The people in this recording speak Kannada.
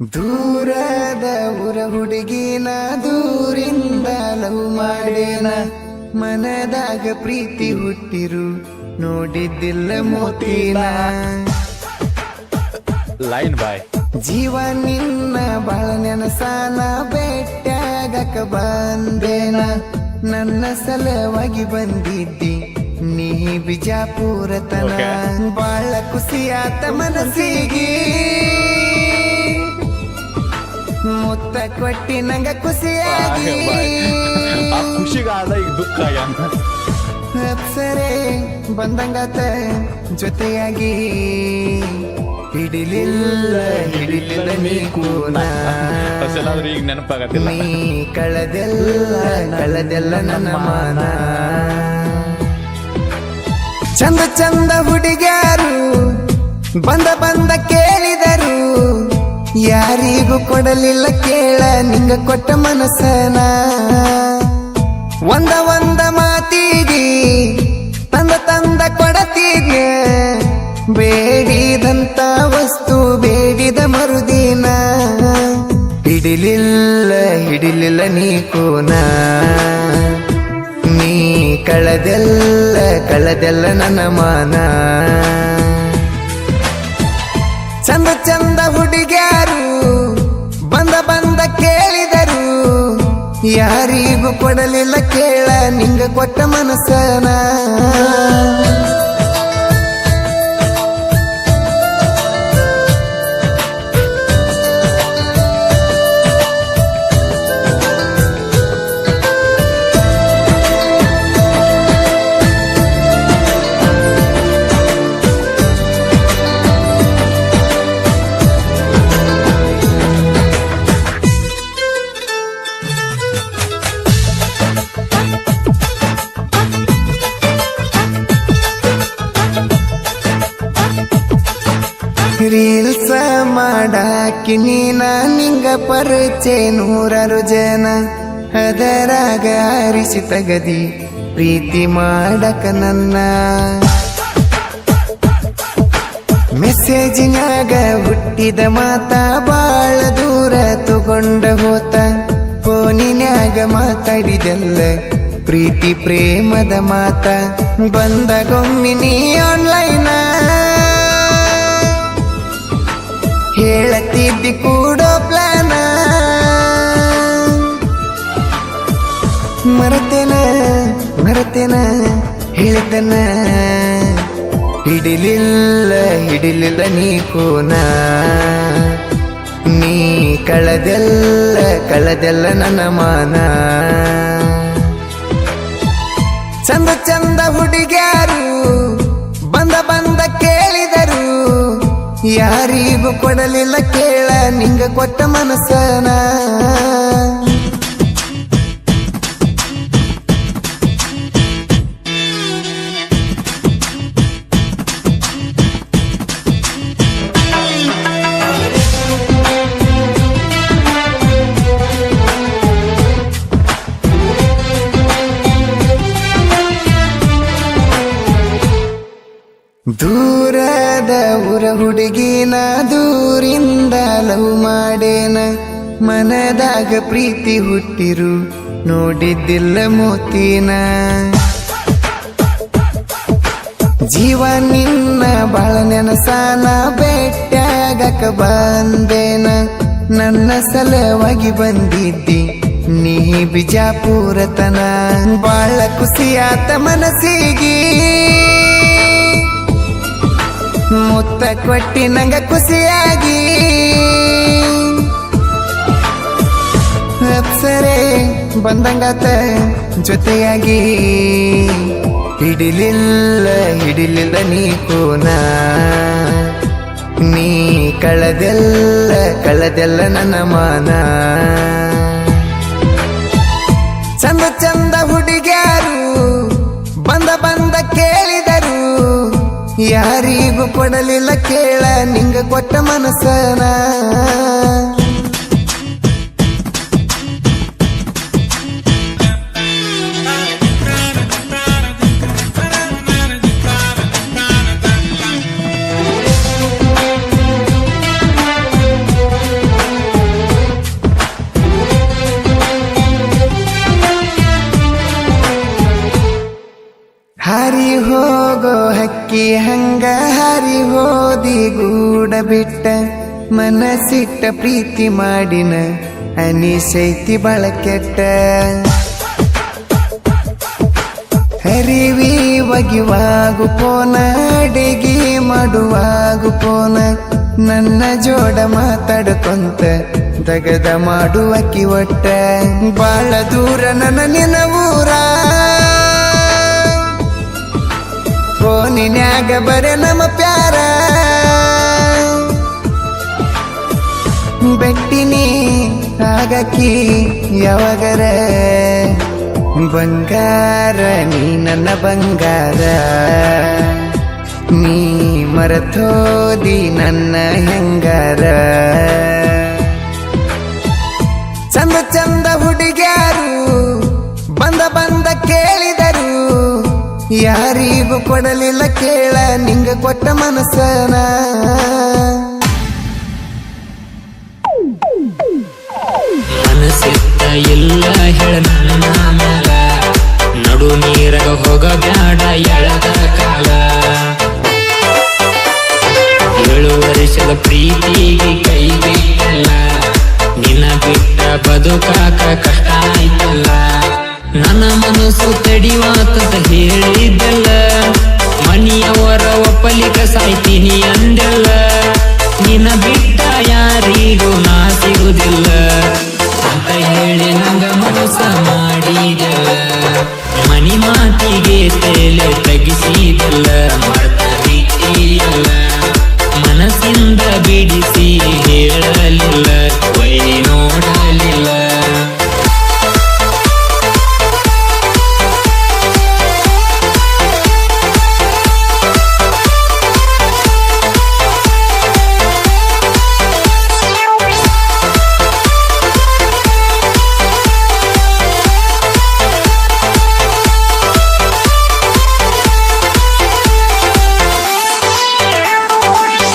ದೂರದ ಊರ ಹುಡುಗಿನ ದೂರಿಂದ ಲವ್ ಮಾಡೇನ ಮನದಾಗ ಪ್ರೀತಿ ಹುಟ್ಟಿರು ನೋಡಿದ್ದಿಲ್ಲ ಮೋತಿನ ಲೈನ್ ಬಾಯ್ ಜೀವ ನಿನ್ನ ಬಾಳ ನೆನಸಾನ ಬೆಟ್ಟಾಗಕ ಬಂದೇನ ನನ್ನ ಸಲವಾಗಿ ಬಂದಿದ್ದಿ ನೀ ಬಿಜಾಪುರತನ ಬಾಳ ಖುಷಿಯಾತ ಮನಸ್ಸಿಗೆ ಮುತ್ತ ಕೊಟ್ಟಿ ನಂಗ ಖುಷಿಯಾಗಿ ಆ ಖುಷಿಗಾದ ಈಗ ದುಃಖ ಅಪ್ಸರೆ ಬಂದಂಗಾತ ಜೊತೆಯಾಗಿ ಹಿಡಿಲಿಲ್ಲ ನೀ ಕೂನ ಈಗ ನೆನಪಾಗತ್ತಿಲ್ಲ ನೀ ಕಳೆದೆಲ್ಲ ನನ್ನ ಮಾನ ಚಂದ ಚಂದ ಹುಡುಗ್ಯಾರು ಬಂದ ಕೇಳಿದರು ಯಾರಿಗೂ ಕೊಡಲಿಲ್ಲ ಕೇಳ ನಿಂಗ ಕೊಟ್ಟ ಮನಸ್ಸನ ಒಂದ ಮಾತಿಗೆ ತಂದ ಕೊಡತಿದ್ಯ ಬೇಡಿದಂತ ವಸ್ತು ಬೇಡಿದ ಮರುದಿನ ಹಿಡಿಲಿಲ್ಲ ನೀ ಕೂನ ನೀ ಕಳೆದೆಲ್ಲ ನನ್ನ ಮಾನ ಚಂದ ಹುಡುಗ್ಯಾರು ಬಂದ ಕೇಳಿದರು ಯಾರಿಗೂ ಕೊಡಲಿಲ್ಲ ಕೇಳ ನಿಂಗ ಕೊಟ್ಟ ಮನಸ್ಸನ ರೀಲ್ಸ ಮಾಡಾಕಿ ನೀನ ನಿಂಗ ಪರಿಚಯ 100 ಜನ ಅದರಾಗ ಆರಿಸಿ ತಗದಿ ಪ್ರೀತಿ ಮಾಡಕ ನನ್ನ ಮೆಸೇಜಿನಾಗ ಹುಟ್ಟಿದ ಮಾತ ಬಾಳ ದೂರ ತಗೊಂಡ ಹೋತ ಫೋನಿನ್ಯಾಗ ಮಾತಾಡಿದೆಲ್ಲ ಪ್ರೀತಿ ಪ್ರೇಮದ ಮಾತ ಬಂದಗೊಮ್ಮೆ ನೀ ಆನ್ಲೈನ ಹೇಳತಿದ್ದಿ ಕೂಡೋ ಪ್ಲಾನ ಮರತೇನ ಹೇಳ್ತನ ಹಿಡಿಲಿಲ್ಲ ನೀ ಕೂನ ನೀ ಕಳೆದೆಲ್ಲ ನನ್ನ ಮಾನ ಚಂದ ಹುಡುಗ್ಯಾರು ಬಂದ ಕೇಳಿದರು ಯಾರಿಗೂ ಕೊಡಲಿಲ್ಲ ಕೇಳ ನಿಂಗ ಕೊಟ್ಟ ಮನಸ್ಸನ ದೂರದ ಊರ ಹುಡುಗಿನ ದೂರಿಂದ ಲವ್ ಮಾಡೇನ ಮನದಾಗ ಪ್ರೀತಿ ಹುಟ್ಟಿರು ನೋಡಿದ್ದಿಲ್ಲ ಮೋತಿನ ಜೀವ ನಿನ್ನ ಬಾಳ ನೆನಸಾನ ಬೆಟ್ಟಾಗಕ ಬಂದೇನ ನನ್ನ ಸಲವಾಗಿ ಬಂದಿದ್ದಿ ನೀ ಬಿಜಾಪುರತನ ಬಾಳ ಖುಷಿಯಾತ ಮನಸ್ಸಿಗೆ ಮುತ್ತ ಕೊಟ್ಟಿ ನಂಗ ಖುಷಿಯಾಗಿ ಅಪ್ಸರೆ ಬಂದಂಗಾತ ಜೊತೆಯಾಗಿ ಹಿಡಿಲಿಲ್ಲ ನೀ ಕೂನ ನೀ ಕಳೆದೆಲ್ಲ ನನ್ನ ಮಾನ ಚಂದ ಹುಡುಗ್ಯಾರು ಬಂದ ಕೇಳಿದರು ಯಾರಿಗೂ ಕೊಡಲಿಲ್ಲ ಕೇಳ ನಿಂಗ ಕೊಟ್ಟ ಮನಸ್ಸನ ಯಾಕೆ ಹಂಗ ಹಾರಿ ಹೋದಿ ಗೂಡ ಬಿಟ್ಟ ಮನಸ್ಸಿಟ್ಟ ಪ್ರೀತಿ ಮಾಡಿನ ಅನಿಸೈತಿ ಬಾಳ ಕೆಟ್ಟ ಹರಿವಿ ಒಗಿವಾಗು ಪೋನ ಅಡಿಗೆ ಮಾಡುವಾಗು ಪೋನ ನನ್ನ ಜೋಡ ಮಾತಾಡ್ಕೊಂತ ದಗದ ಮಾಡುವಕಿ ಒಟ್ಟ ಬಾಳ ದೂರ ನನ್ನ ನಿನ್ನ ಊರ ಫೋನಿನ್ಯಾಗ ಬರೆ ನಮ್ಮ ಪ್ಯಾರ ಬೆಟ್ಟಿನಿ ಆಗಕಿ ಯಾವಾಗರ ಬಂಗಾರ ನೀ ನನ್ನ ಬಂಗಾರ ನೀ ಮರತೋದಿ ನನ್ನ ಹೆಂಗಾರ ಚಂದ ಚಂದ ಹುಡುಗ್ಯಾರು ಬಂದ ಬಂದ ಕೇಳಿದರು ಯಾರಿಗೂ ಕೊಡಲಿಲ್ಲ ಕೇಳ ನಿಂಗ ಕೊಟ್ಟ ಮನಸ್ಸನ ಮನಸ್ಸಿತ್ತ ಇಲ್ಲ ಹೇಳ ನನ್ನ ಮ್ಯಾಲ ನಡು ನೀರಾಗ ಹೋಗಬ್ಯಾಡ ಎಳದ ಕಾಲ 7 ವರ್ಷದ ಪ್ರೀತಿಗೆ ಕೈ ಬಿಟ್ಟಲ್ಲ ನಿನ್ನ ಬಿಟ್ಟ ಬದುಕಾಕ ಕಷ್ಟ ಆಯ್ತಲ್ಲ ನನ್ನ ಮನಸ್ಸು ತಡಿವಾತದ ಹೇಳಿದ್ದಲ್ಲ ಮನಿಯವರ ಒಪ್ಪಲಿಕ ಸಾಯ್ತೀನಿ ಅಂದೆಲ್ಲ ನಿನ್ನ ಬಿಟ್ಟ ಯಾರಿಗೂ ನಾ ಸಿಗುದಿಲ್ಲ ಅಂತ ಹೇಳಿ ನಂಗ ಮೋಸ ಮಾಡಿದೆಲ್ಲ ಮನಿ ಮಾತಿಗೆ ತಲೆ ತಗಿಸಿದೆಲ್ಲ ಮರ್ತಿಯಲ್ಲ ಮನಸ್ಸಿಂದ ಬಿಡಿಸಿ ಹೇಳಲಿಲ್ಲ